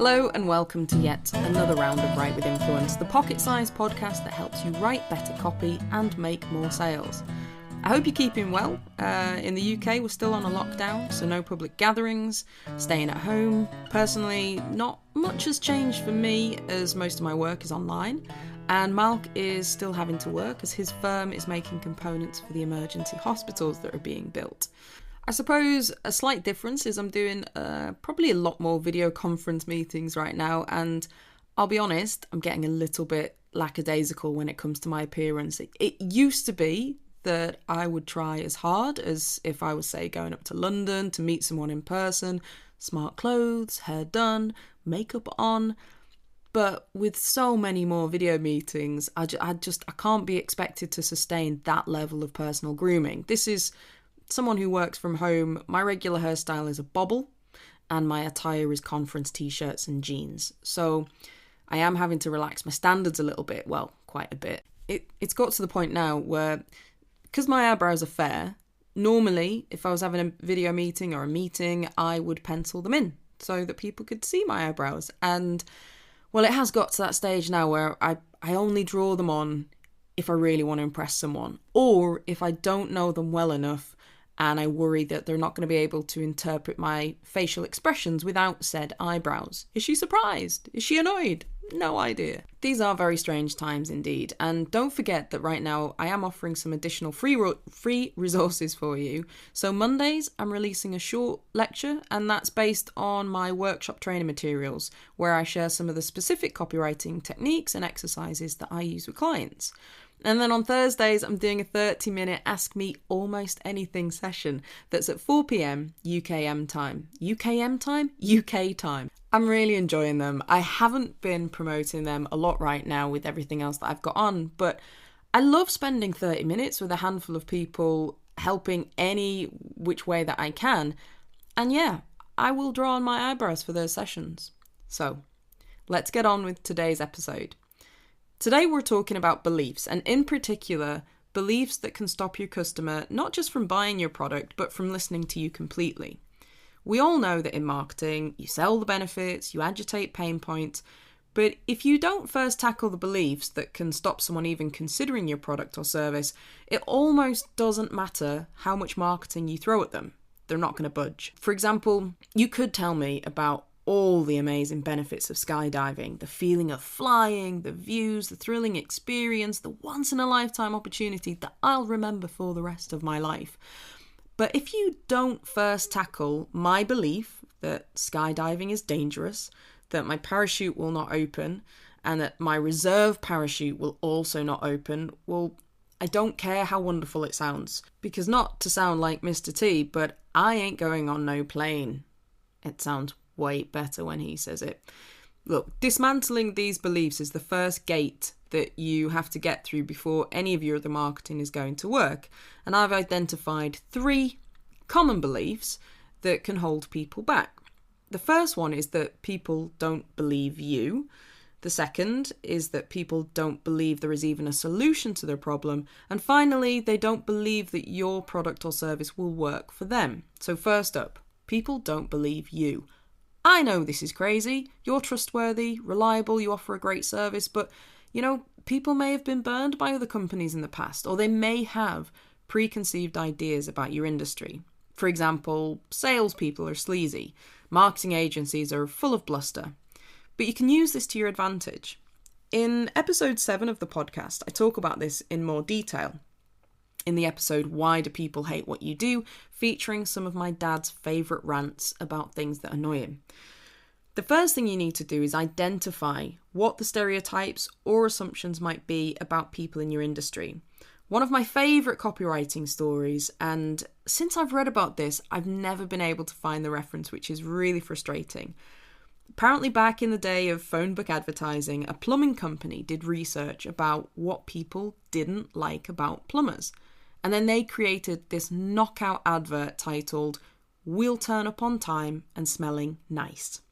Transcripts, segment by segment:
Hello and welcome to yet another round of Write with Influence, the pocket-sized podcast that helps you write better copy and make more sales. I hope you're keeping well. In the UK, we're still on a lockdown, so no public gatherings, staying at home. Personally, not much has changed for me as most of my work is online, and Malk is still having to work as his firm is making components for the emergency hospitals that are being built. I suppose a slight difference is I'm doing probably a lot more video conference meetings right now, and I'll be honest, I'm getting a little bit lackadaisical when it comes to my appearance. It used to be that I would try as hard as if I was, say, going up to London to meet someone in person, smart clothes, hair done, makeup on. But with so many more video meetings, I can't be expected to sustain that level of personal grooming. This is someone who works from home. My regular hairstyle is a bobble and my attire is conference t-shirts and jeans. So I am having to relax my standards a little bit, well, quite a bit. It's got to the point now where, because my eyebrows are fair, normally if I was having a video meeting or a meeting, I would pencil them in so that people could see my eyebrows. And well, it has got to that stage now where I only draw them on if I really want to impress someone, or if I don't know them well enough and I worry that they're not going to be able to interpret my facial expressions without said eyebrows. Is she surprised? Is she annoyed? No idea. These are very strange times indeed. And don't forget that right now I am offering some additional free resources for you. So Mondays I'm releasing a short lecture, and that's based on my workshop training materials, where I share some of the specific copywriting techniques and exercises that I use with clients. And then on Thursdays, I'm doing a 30-minute Ask Me Almost Anything session that's at 4 p.m. UKM time. UKM time? UK time. I'm really enjoying them. I haven't been promoting them a lot right now with everything else that I've got on, but I love spending 30 minutes with a handful of people, helping any which way that I can. And yeah, I will draw on my eyebrows for those sessions. So, let's get on with today's episode. Today we're talking about beliefs, and in particular, beliefs that can stop your customer not just from buying your product, but from listening to you completely. We all know that in marketing, you sell the benefits, you agitate pain points, but if you don't first tackle the beliefs that can stop someone even considering your product or service, it almost doesn't matter how much marketing you throw at them. They're not going to budge. For example, you could tell me about all the amazing benefits of skydiving, the feeling of flying, the views, the thrilling experience, the once-in-a-lifetime opportunity that I'll remember for the rest of my life. But if you don't first tackle my belief that skydiving is dangerous, that my parachute will not open, and that my reserve parachute will also not open, well, I don't care how wonderful it sounds. Because not to sound like Mr. T, but I ain't going on no plane. It sounds way better when he says it. Look, dismantling these beliefs is the first gate that you have to get through before any of your other marketing is going to work. And I've identified 3 common beliefs that can hold people back. The first one is that people don't believe you. The second is that people don't believe there is even a solution to their problem. And finally, they don't believe that your product or service will work for them. So first up, people don't believe you. I know this is crazy. You're trustworthy, reliable, you offer a great service, but, people may have been burned by other companies in the past, or they may have preconceived ideas about your industry. For example, salespeople are sleazy, marketing agencies are full of bluster. But you can use this to your advantage. In episode 7 of the podcast, I talk about this in more detail. In the episode Why Do People Hate What You Do, featuring some of my dad's favourite rants about things that annoy him. The first thing you need to do is identify what the stereotypes or assumptions might be about people in your industry. One of my favourite copywriting stories, and since I've read about this, I've never been able to find the reference, which is really frustrating. Apparently back in the day of phone book advertising, a plumbing company did research about what people didn't like about plumbers. And then they created this knockout advert titled, "We'll turn up on time and smelling nice."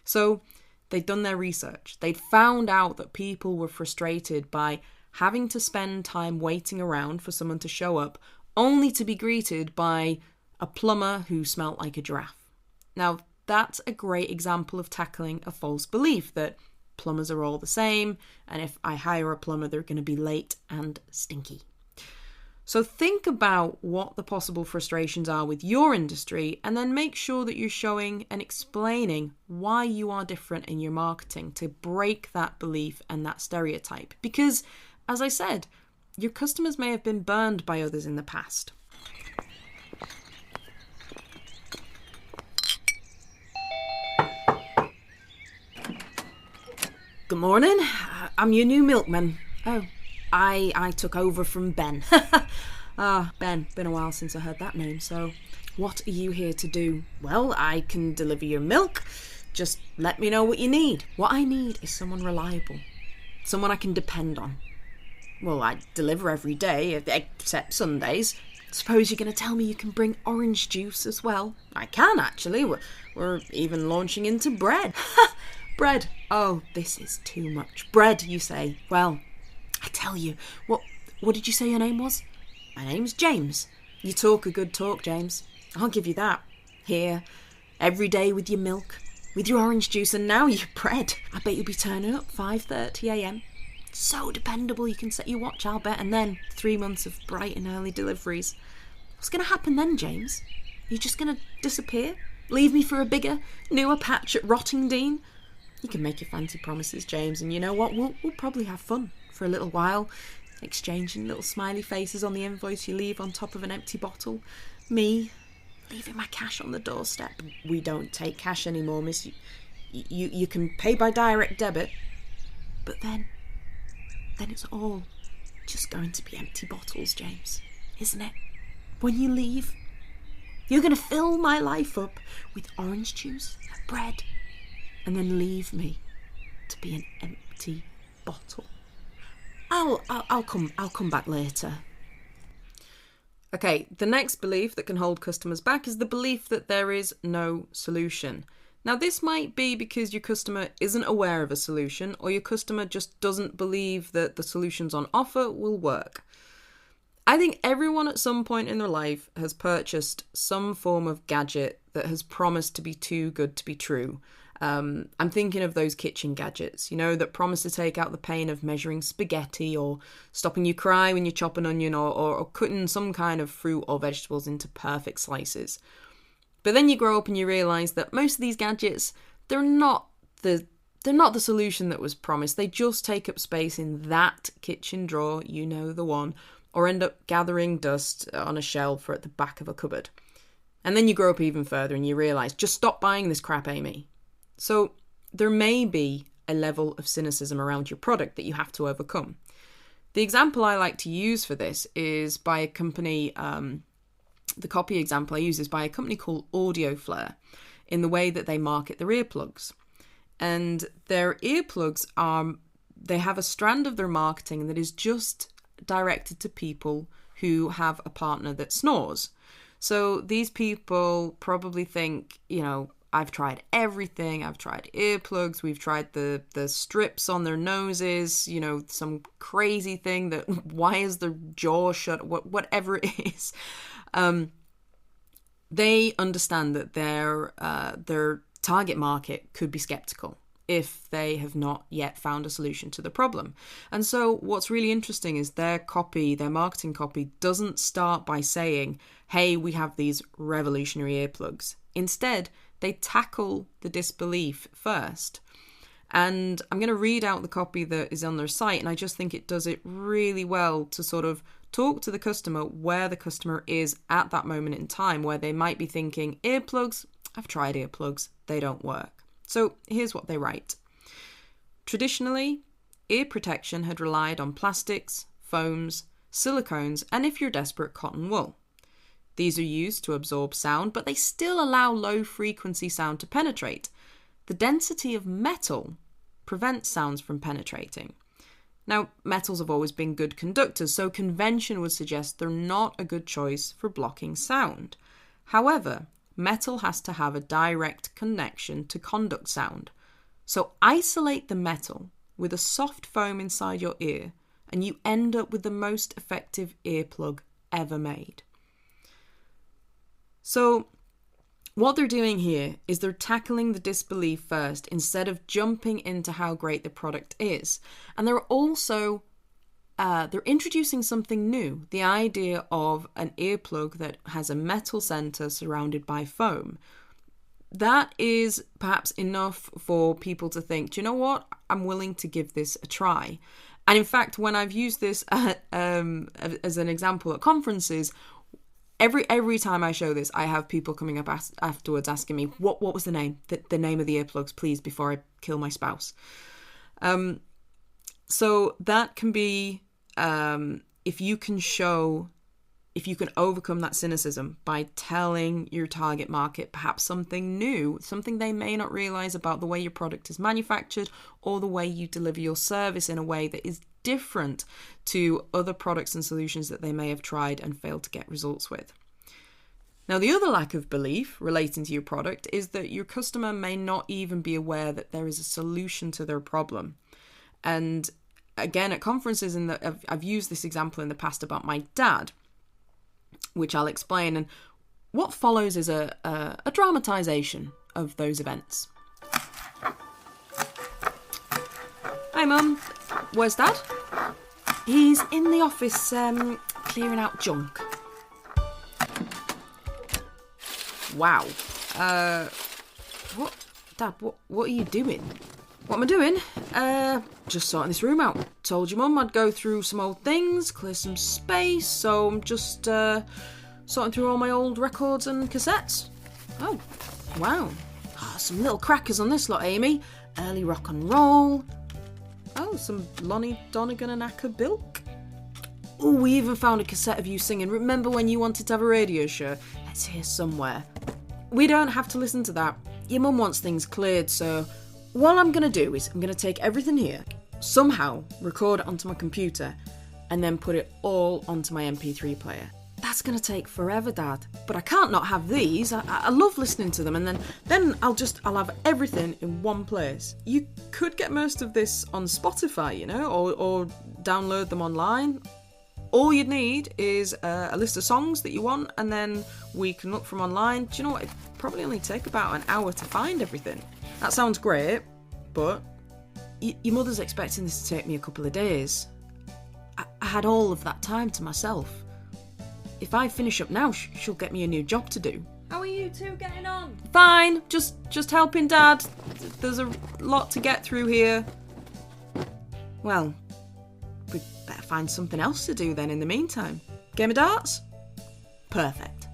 So they'd done their research. They'd found out that people were frustrated by having to spend time waiting around for someone to show up, only to be greeted by a plumber who smelt like a giraffe. Now, that's a great example of tackling a false belief that plumbers are all the same, and if I hire a plumber, they're going to be late and stinky. So think about what the possible frustrations are with your industry, and then make sure that you're showing and explaining why you are different in your marketing to break that belief and that stereotype. Because, as I said, your customers may have been burned by others in the past. Good morning. I'm your new milkman. Oh, I took over from Ben. Ben, been a while since I heard that name, so what are you here to do? Well, I can deliver your milk. Just let me know what you need. What I need is someone reliable. Someone I can depend on. Well, I deliver every day, except Sundays. Suppose you're going to tell me you can bring orange juice as well? I can, actually. We're even launching into bread. Bread. Oh, this is too much. Bread, you say? Well, I tell you. What did you say your name was? My name's James. You talk a good talk, James. I'll give you that. Here, every day with your milk, with your orange juice, and now your bread. I bet you'll be turning up 5:30 a.m. So dependable, you can set your watch, I'll bet. And then 3 months of bright and early deliveries. What's going to happen then, James? You just going to disappear? Leave me for a bigger, newer patch at Rottingdean? You can make your fancy promises, James, and you know what? We'll probably have fun for a little while, exchanging little smiley faces on the invoice you leave on top of an empty bottle. Me, leaving my cash on the doorstep. We don't take cash anymore, miss. You can pay by direct debit, but then it's all just going to be empty bottles, James, isn't it? When you leave, you're going to fill my life up with orange juice and bread, and then leave me to be an empty bottle. I'll come back later. Okay, the next belief that can hold customers back is the belief that there is no solution. Now, this might be because your customer isn't aware of a solution, or your customer just doesn't believe that the solutions on offer will work. I think everyone at some point in their life has purchased some form of gadget that has promised to be too good to be true. I'm thinking of those kitchen gadgets, that promise to take out the pain of measuring spaghetti, or stopping you cry when you chop an onion, or cutting some kind of fruit or vegetables into perfect slices. But then you grow up and you realise that most of these gadgets, they're not the solution that was promised. They just take up space in that kitchen drawer, the one, or end up gathering dust on a shelf or at the back of a cupboard. And then you grow up even further and you realise, just stop buying this crap, Amy. So there may be a level of cynicism around your product that you have to overcome. The example I like to use for this is by a company, the copy example I use is by a company called AudioFlare, in the way that they market their earplugs. And their earplugs they have a strand of their marketing that is just directed to people who have a partner that snores. So these people probably think, I've tried everything. I've tried earplugs. We've tried the strips on their noses, some crazy thing that wires their jaw shut, whatever it is. They understand that their target market could be skeptical if they have not yet found a solution to the problem. And so what's really interesting is their marketing copy doesn't start by saying, hey, we have these revolutionary earplugs. Instead, they tackle the disbelief first. And I'm going to read out the copy that is on their site, and I just think it does it really well to sort of talk to the customer where the customer is at that moment in time, where they might be thinking, earplugs, I've tried earplugs, they don't work. So here's what they write. Traditionally, ear protection had relied on plastics, foams, silicones, and if you're desperate, cotton wool. These are used to absorb sound, but they still allow low-frequency sound to penetrate. The density of metal prevents sounds from penetrating. Now, metals have always been good conductors, so convention would suggest they're not a good choice for blocking sound. However, metal has to have a direct connection to conduct sound. So isolate the metal with a soft foam inside your ear, and you end up with the most effective earplug ever made. So What they're doing here is they're tackling the disbelief first instead of jumping into how great the product is. And they're also they're introducing something new, the idea of an earplug that has a metal centre surrounded by foam. That is perhaps enough for people to think, do you know what? I'm willing to give this a try. And in fact, when I've used this as an example at conferences, every time I show this, I have people coming up afterwards asking me, what was the name? The name of the earplugs, please, before I kill my spouse. So that can be, if you can overcome that cynicism by telling your target market perhaps something new, something they may not realize about the way your product is manufactured or the way you deliver your service in a way that is different to other products and solutions that they may have tried and failed to get results with. Now, the other lack of belief relating to your product is that your customer may not even be aware that there is a solution to their problem. And again, at conferences, I've used this example in the past about my dad, which I'll explain. And what follows is a dramatisation of those events. Hi, Mum. Where's Dad? He's in the office clearing out junk. Wow. What? Dad, what are you doing? What am I doing? Just sorting this room out. Told your Mum I'd go through some old things, clear some space, so I'm just sorting through all my old records and cassettes. Oh, wow. Oh, some little crackers on this lot, Amy. Early rock and roll. Oh, some Lonnie Donegan and Acker Bilk. Oh, we even found a cassette of you singing Remember When You Wanted to Have a Radio Show? It's here somewhere. We don't have to listen to that. Your Mum wants things cleared, so what I'm going to do is I'm going to take everything here, somehow record it onto my computer, and then put it all onto my MP3 player. That's going to take forever, Dad. But I can't not have these. I love listening to them, and then I'll have everything in one place. You could get most of this on Spotify, or download them online. All you'd need is a list of songs that you want, and then we can look from online. Do you know what? It'd probably only take about an hour to find everything. That sounds great, but your mother's expecting this to take me a couple of days. I had all of that time to myself. If I finish up now, she'll get me a new job to do. How are you two getting on? Fine, just helping Dad. There's a lot to get through here. Well, we'd better find something else to do then in the meantime. Game of darts? Perfect.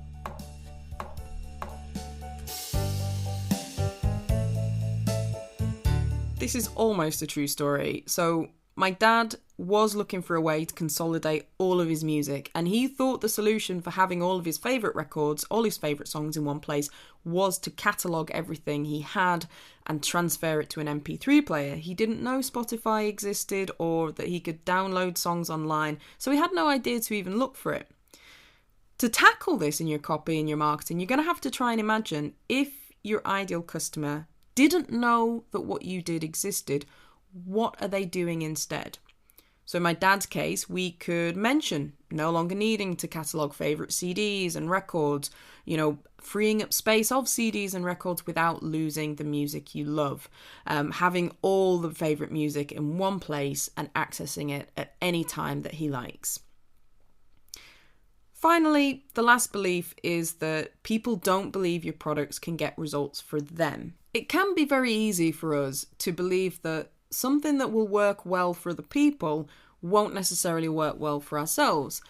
This is almost a true story. So my dad was looking for a way to consolidate all of his music, and he thought the solution for having all of his favourite records, all his favourite songs in one place, was to catalogue everything he had and transfer it to an MP3 player. He didn't know Spotify existed or that he could download songs online, so he had no idea to even look for it. To tackle this in your copy and your marketing, you're going to have to try and imagine if your ideal customer didn't know that what you did existed, what are they doing instead? So in my dad's case, we could mention no longer needing to catalogue favourite CDs and records, freeing up space of CDs and records without losing the music you love, having all the favourite music in one place and accessing it at any time that he likes. Finally, the last belief is that people don't believe your products can get results for them. It can be very easy for us to believe that something that will work well for the people won't necessarily work well for ourselves.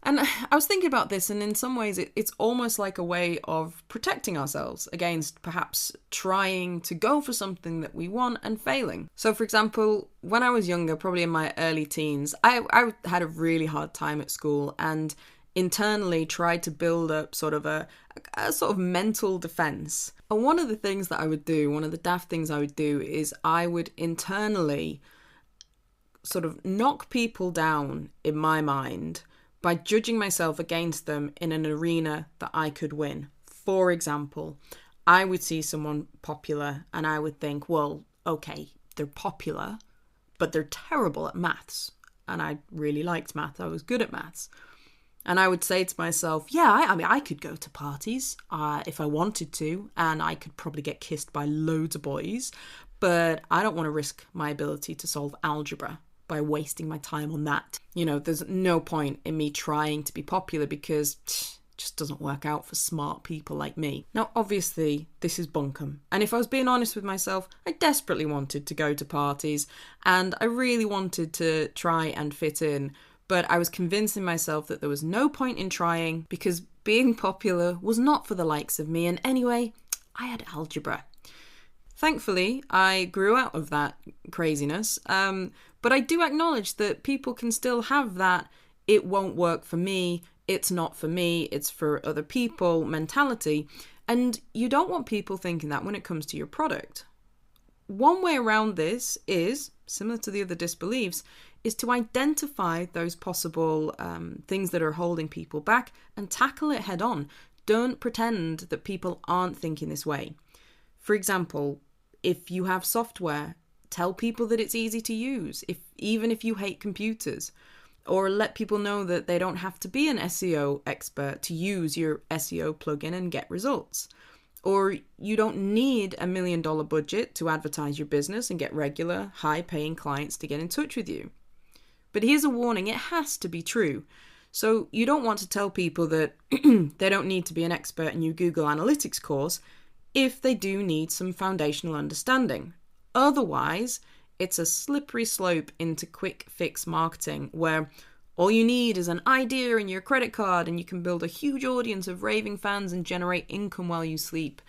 And I was thinking about this, and in some ways it's almost like a way of protecting ourselves against perhaps trying to go for something that we want and failing. So for example, when I was younger, probably in my early teens, I had a really hard time at school and internally tried to build up sort of a sort of mental defense. And one of the things that I would do, one of the daft things I would do, is I would internally sort of knock people down in my mind by judging myself against them in an arena that I could win. For example, I would see someone popular and I would think, well, okay, they're popular, but they're terrible at maths. And I really liked maths. I was good at maths. And I would say to myself, yeah, I mean, I could go to parties if I wanted to, and I could probably get kissed by loads of boys, but I don't want to risk my ability to solve algebra by wasting my time on that. You know, there's no point in me trying to be popular because it just doesn't work out for smart people like me. Now, obviously, this is bunkum. And if I was being honest with myself, I desperately wanted to go to parties and I really wanted to try and fit in. But I was convincing myself that there was no point in trying because being popular was not for the likes of me. And anyway, I had algebra. Thankfully, I grew out of that craziness. But I do acknowledge that people can still have that it won't work for me, it's not for me, it's for other people mentality. And you don't want people thinking that when it comes to your product. One way around this is, similar to the other disbeliefs, is to identify those possible things that are holding people back and tackle it head on. Don't pretend that people aren't thinking this way. For example, if you have software, tell people that it's easy to use, even if you hate computers. Or let people know that they don't have to be an SEO expert to use your SEO plugin and get results. Or you don't need $1 million budget to advertise your business and get regular, high-paying clients to get in touch with you. But here's a warning, it has to be true. So you don't want to tell people that they don't need to be an expert in your Google Analytics course if they do need some foundational understanding. Otherwise, it's a slippery slope into quick fix marketing where all you need is an idea and your credit card and you can build a huge audience of raving fans and generate income while you sleep.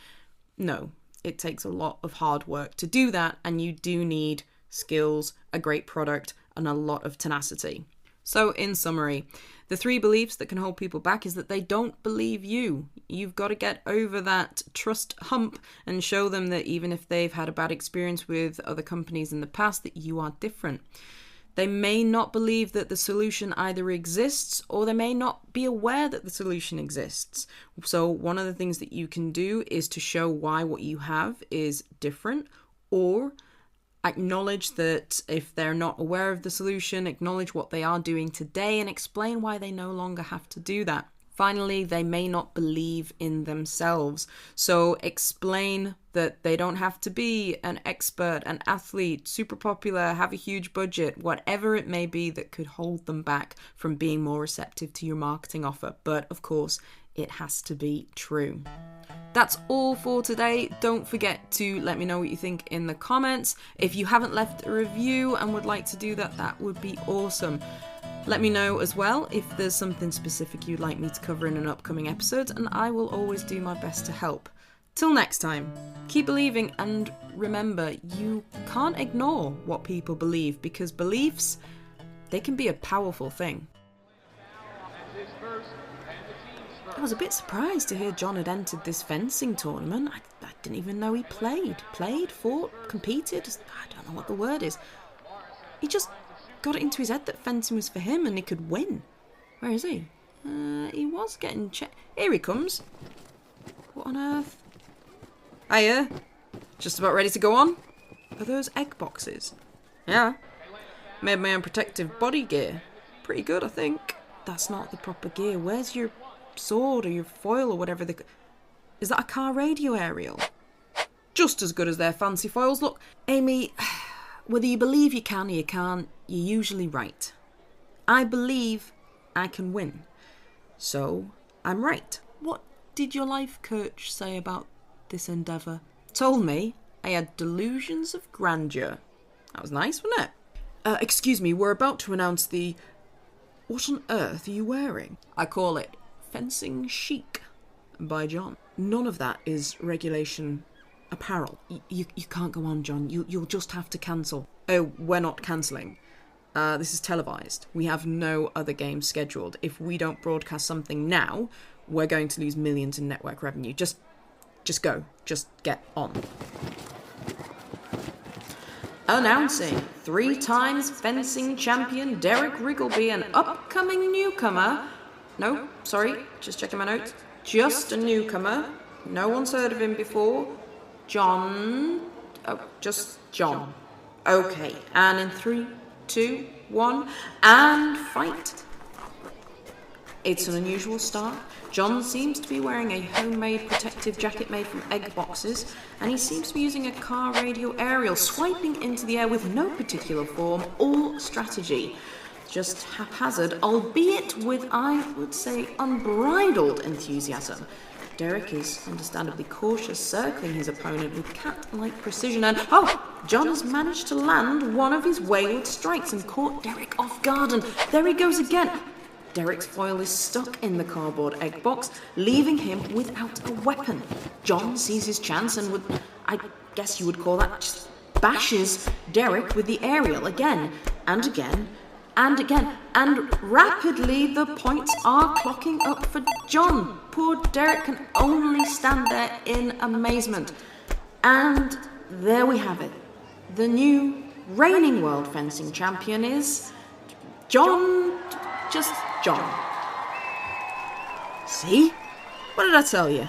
No, it takes a lot of hard work to do that, and you do need skills, a great product, and a lot of tenacity. So in summary, the 3 beliefs that can hold people back is that they don't believe you. You've got to get over that trust hump and show them that even if they've had a bad experience with other companies in the past, that you are different. They may not believe that the solution either exists or they may not be aware that the solution exists. So one of the things that you can do is to show why what you have is different, or acknowledge that if they're not aware of the solution, acknowledge what they are doing today and explain why they no longer have to do that. Finally, they may not believe in themselves. So explain that they don't have to be an expert, an athlete, super popular, have a huge budget, whatever it may be that could hold them back from being more receptive to your marketing offer. But of course, it has to be true. That's all for today. Don't forget to let me know what you think in the comments. If you haven't left a review and would like to do that, that would be awesome. Let me know as well if there's something specific you'd like me to cover in an upcoming episode, and I will always do my best to help. Till next time, keep believing, and remember, you can't ignore what people believe, because beliefs, they can be a powerful thing. I was a bit surprised to hear John had entered this fencing tournament. I didn't even know he played, fought, competed. I don't know what the word is. He just got it into his head that fencing was for him and he could win. Where is he? He was getting checked. Here he comes. What on earth? Hiya. Just about ready to go on? Are those egg boxes? Yeah. Made my own protective body gear. Pretty good, I think. That's not the proper gear. Where's your sword or your foil or whatever they... Is that a car radio aerial? Just as good as their fancy foils. Look, Amy, whether you believe you can or you can't, you're usually right. I believe I can win. So, I'm right. What did your life coach say about this endeavour? Told me I had delusions of grandeur. That was nice, wasn't it? Excuse me, we're about to announce the... What on earth are you wearing? I call it Fencing Chic by John. None of that is regulation apparel. You can't go on, John. You'll just have to cancel. Oh, we're not cancelling. This is televised. We have no other games scheduled. If we don't broadcast something now, we're going to lose millions in network revenue. Just go. Just get on. Announcing 3 times fencing champion Derek Riggleby, an upcoming newcomer. No, sorry, just checking my notes. Just a newcomer. No one's heard of him before. John. Oh, just John. Okay, and in 3, 2, 1, and fight. It's an unusual start. John seems to be wearing a homemade protective jacket made from egg boxes, and he seems to be using a car radio aerial, swiping into the air with no particular form or strategy. Just haphazard, albeit with, I would say, unbridled enthusiasm. Derek is understandably cautious, circling his opponent with cat-like precision, and John has managed to land one of his wayward strikes and caught Derek off guard, and there he goes again. Derek's foil is stuck in the cardboard egg box, leaving him without a weapon. John sees his chance and I guess you would call that, just bashes Derek with the aerial again and again and again, and rapidly the points are clocking up for John. Poor Derek can only stand there in amazement. And there we have it. The new reigning world fencing champion is just John. See? What did I tell you?